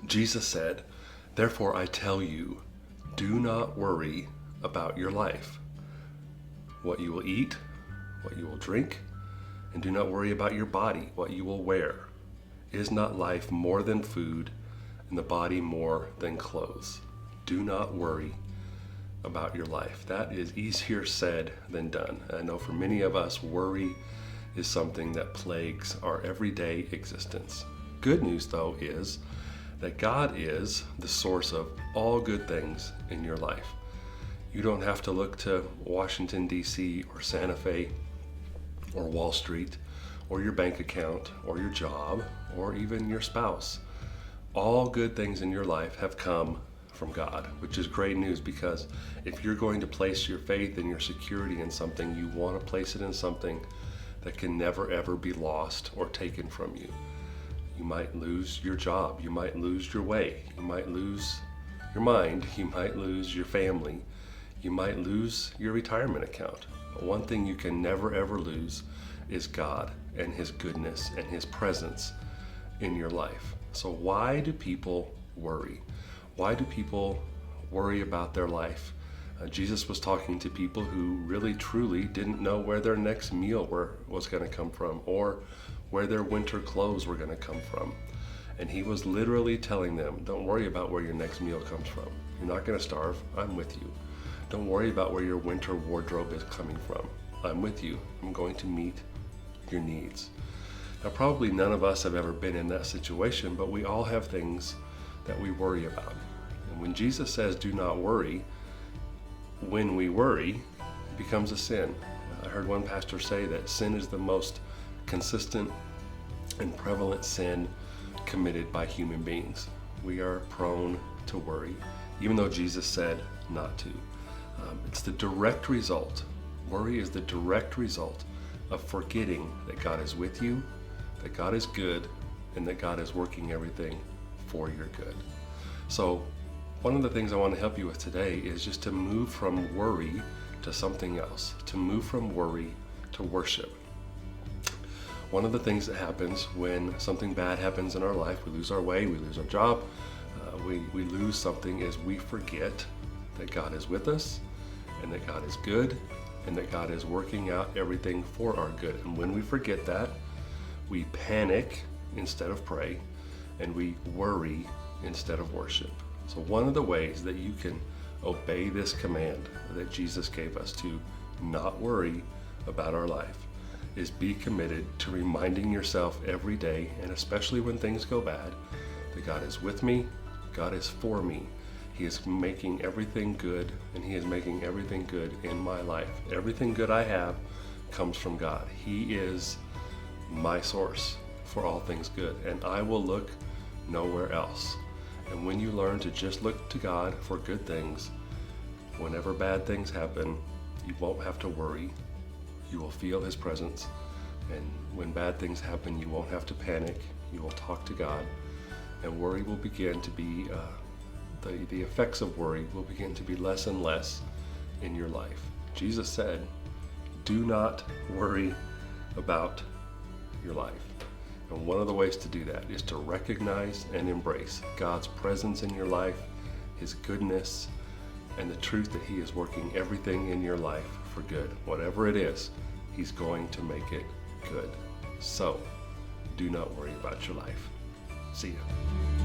Jesus said, "Therefore I tell you, do not worry about your life, what you will eat, what you will drink, and do not worry about your body, what you will wear. Is not life more than food, and the body more than clothes? Do not worry about your life." That is easier said than done. I know for many of us, worry is something that plagues our everyday existence. Good news, though, is that God is the source of all good things in your life. You don't have to look to Washington, D.C., or Santa Fe, or Wall Street, or your bank account, or your job, or even your spouse. All good things in your life have come from God, which is great news, because if you're going to place your faith and your security in something, you want to place it in something that can never ever be lost or taken from you. You might lose your job, you might lose your way, you might lose your mind, you might lose your family, you might lose your retirement account. But one thing you can never ever lose is God and His goodness and His presence in your life. So why do people worry? Why do people worry about their life? Jesus was talking to people who really truly didn't know where their next meal was going to come from, or where their winter clothes were going to come from. And He was literally telling them, don't worry about where your next meal comes from. You're not going to starve. I'm with you. Don't worry about where your winter wardrobe is coming from. I'm with you. I'm going to meet your needs. Now, probably none of us have ever been in that situation, but we all have things that we worry about. And when Jesus says, do not worry, when we worry, it becomes a sin. I heard one pastor say that sin is the most consistent and prevalent sin committed by human beings. We are prone to worry, even though Jesus said not to. It's the direct result. Worry is the direct result of forgetting that God is with you, that God is good, and that God is working everything for your good. So one of the things I want to help you with today is just to move from worry to something else, to move from worry to worship. One of the things that happens when something bad happens in our life, we lose our way, we lose our job, we lose something, is we forget that God is with us, and that God is good, and that God is working out everything for our good. And when we forget that, we panic instead of pray, and we worry instead of worship. So one of the ways that you can obey this command that Jesus gave us to not worry about our life is be committed to reminding yourself every day, and especially when things go bad, that God is with me, God is for me. He is making everything good, and He is making everything good in my life. Everything good I have comes from God. He is my source for all things good, and I will look nowhere else. And when you learn to just look to God for good things, whenever bad things happen, you won't have to worry. You will feel His presence. And when bad things happen, you won't have to panic. You will talk to God, and worry will begin to be, the effects of worry will begin to be less and less in your life. Jesus said, do not worry about your life. And one of the ways to do that is to recognize and embrace God's presence in your life, His goodness, and the truth that He is working everything in your life for good. Whatever it is, He's going to make it good. So, do not worry about your life. See ya.